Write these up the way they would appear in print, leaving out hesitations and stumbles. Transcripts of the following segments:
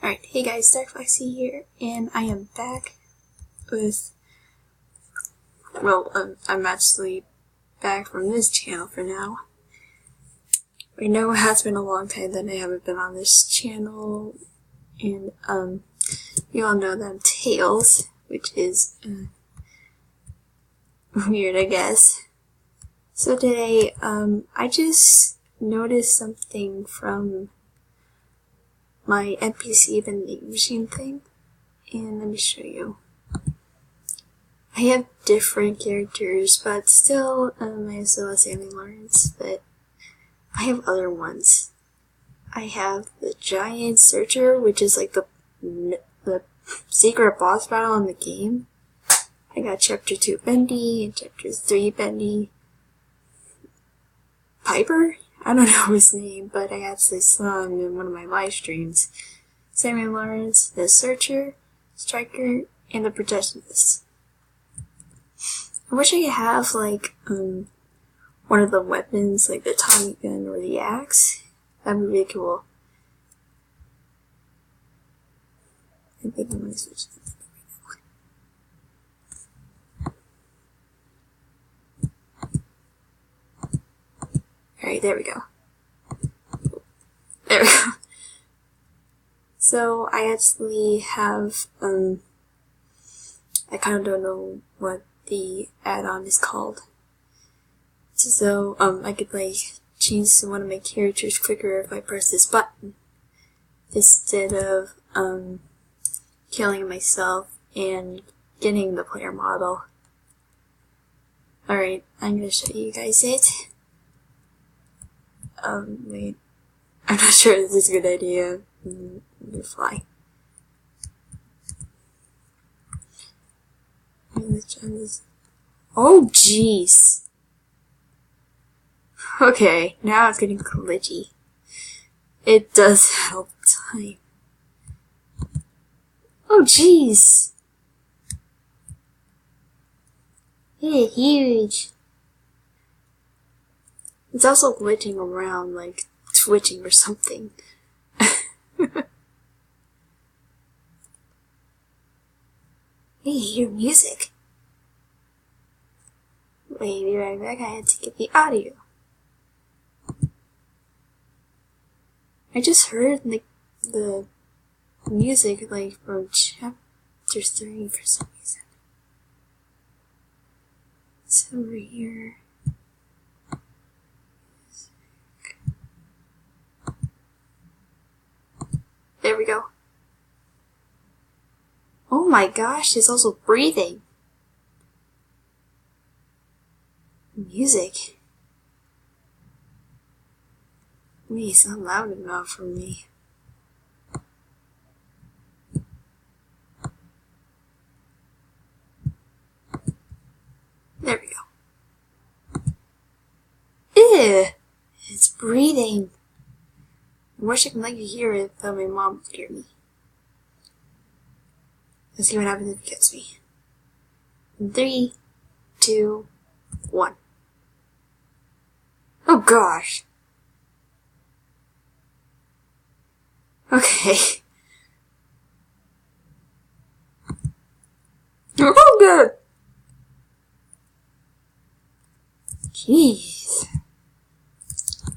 Alright, hey guys, DarkFoxy here, and I am back with, I'm actually back from this channel for now. I know it has been a long time that I haven't been on this channel, and, you all know that I'm Tails, which is, weird, I guess. So today, I just noticed something from my NPC vending machine thing, and let me show you. I have different characters, but still, I still have Sammy Lawrence, but I have other ones. I have the Giant Searcher, which is like the secret boss battle in the game. I got Chapter 2 Bendy and Chapter 3 Bendy. Piper? I don't know his name, but I actually saw him in one of my live streams. Samuel Lawrence, the Searcher, Striker, and the Projectionist. I wish I could have, like, one of the weapons, like the Tommy gun or the axe. That'd be really cool. I think I'm gonna switch this right now. Alright, there we go. There we go. So, I actually have, I kind of don't know what the add-on is called. So, I could, like, change to one of my characters quicker if I press this button. Instead of, killing myself and getting the player model. Alright, I'm gonna show you guys it. Wait. I'm not sure this is a good idea. I'm gonna fly. Oh, jeez. Okay, now it's getting glitchy. It does that all the time. Oh, jeez. It is huge. It's also glitching around, like twitching or something. Hey, hear music. Wait, be right back. I had to get the audio. I just heard the music, like, from Chapter 3 for some reason. It's over here. There we go. Oh my gosh, it's also breathing. Music. Wait, it's not loud enough for me. There we go. Ew! It's breathing. I wish I could let you hear it, but my mom would hear me. Let's see what happens if it gets me. 3, 2, 1. Oh gosh. Okay. Oh god! Jeez.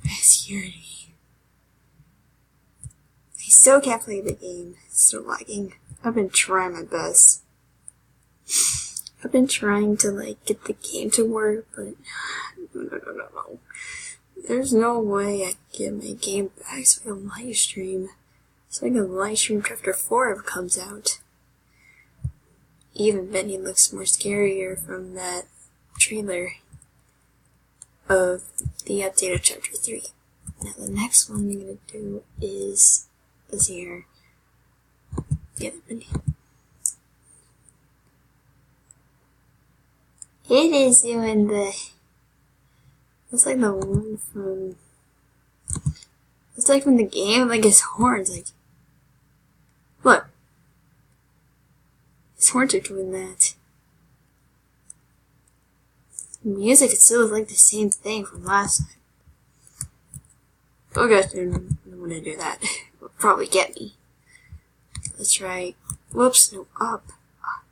That scared me. I still can't play the game. It's still lagging. I've been trying my best. I've been trying to, like, get the game to work, but no. There's no way I can get my game back so I can live stream. So I can live stream Chapter 4 if it comes out. Even Benny looks more scarier from that trailer of the update of Chapter 3. Now the next one I'm gonna do is this here. Get it, Benny. It is doing it's like the one from, it's like from the game, like his horns, like, look. His horns are doing that. The music is still like the same thing from last time. Oh gosh, I don't want to do that. It'll probably get me. Let's try. Whoops, no, up. Oh,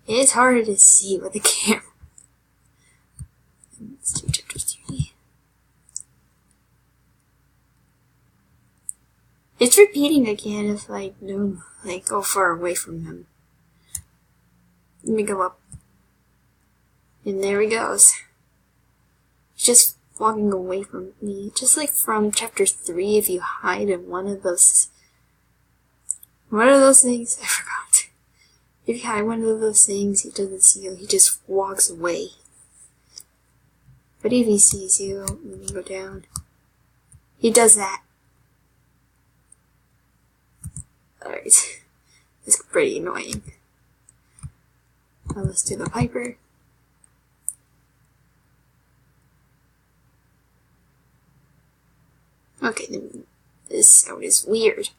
it is harder to see with the camera. Let's do chapter 3. It's repeating again if I don't go far away from him. Let me go up. And there he goes. He's just walking away from me. Just like from chapter 3, if you hide in one of those things, I forgot. If you hide one of those things, he doesn't see you, he just walks away. But if he sees you, let me go down. He does that. Alright. It's pretty annoying. Now let's do the Piper. Okay, then this sound is weird.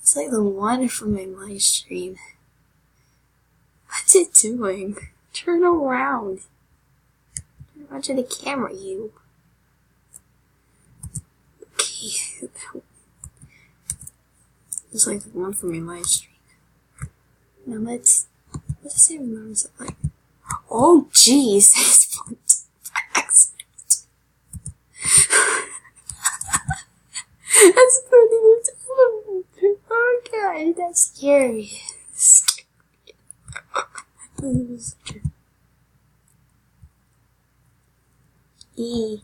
It's like the one from my live stream. What's it doing? Turn around. Turn around to the camera, you. Okay. It's like the one from my live stream. Now let's see what it's like. Oh jeez, I spawned by accident. That's funny. Oh god, that's scary. E.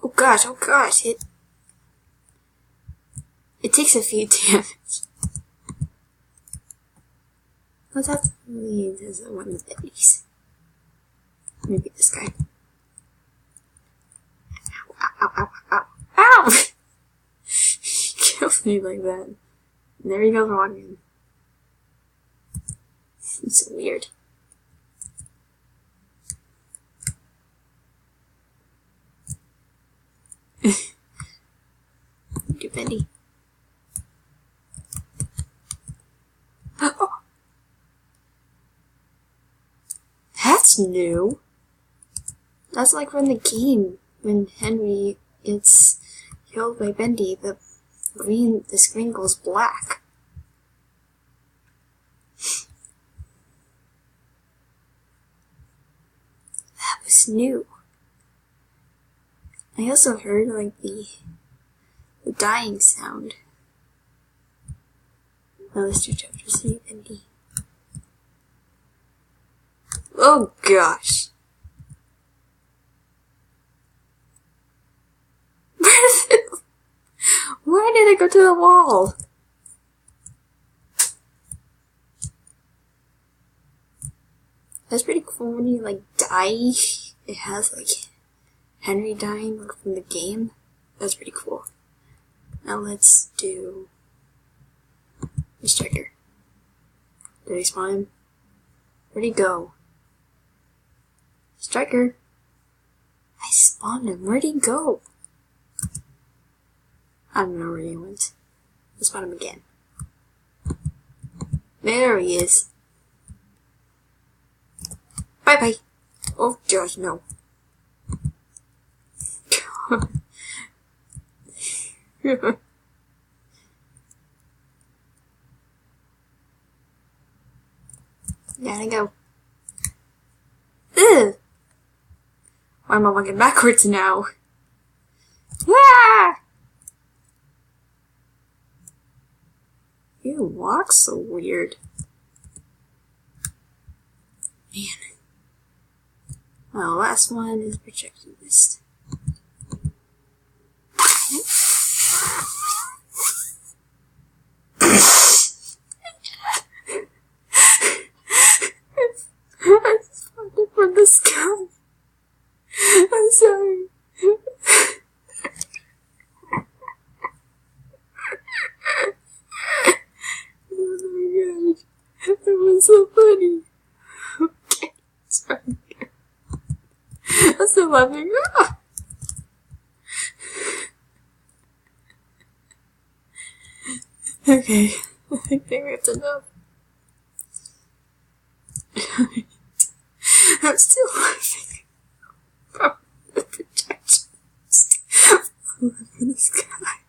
Oh gosh, it takes a few damage. What's that? There's one of the bennies. Maybe this guy. Ow, ow, ow, ow, ow! He kills me like that. And there he goes walking. It's weird. Do bendy. Oh. That's new. That's like from the game when Henry gets killed by Bendy. The screen goes black. That was new. I also heard like the dying sound. Now let's do chapter 3, Bendy. Oh gosh. Why did I go to the wall? That's pretty cool when you like die. It has like Henry dying like, from the game. That's pretty cool. Now let's do the striker. Did I spawn him? Where'd he go? Striker. I spawned him. Where'd he go? I don't know where he went. Let's spawn him again. There he is. Bye bye. Oh gosh, no. Gotta go. Ugh. Why am I walking backwards now? Ah! You walk so weird. Man. Well, the last one is Projectionist. I spawned it from the sky. I'm sorry. Oh my gosh. That was so funny. Okay, sorry. I'm still laughing. Okay, I think we have enough. I'm still laughing from the projectionist all over the sky.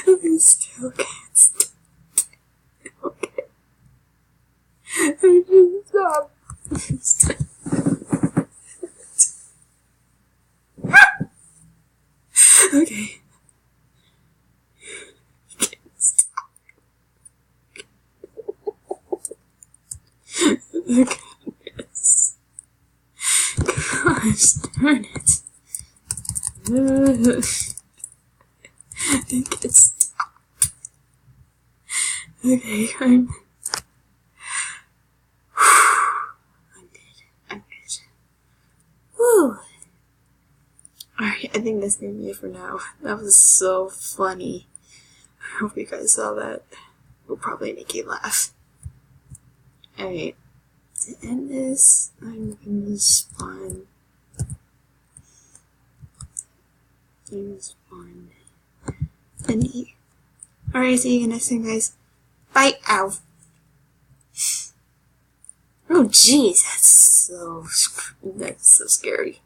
I still can't stop. Okay. I should stop. Okay. I can't stop. Goodness. Gosh darn it. I can't stop. Okay, I'm good. Whew. Alright, I think that's gonna be it for now. That was so funny. I hope you guys saw that. We'll probably make you laugh. Alright, to end this, I'm gonna spawn. Penny. Alright, see you next time, guys. Bye. Ow. Oh, jeez, that's so scary.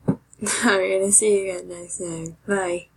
Alright, I'll see you again next time. Bye.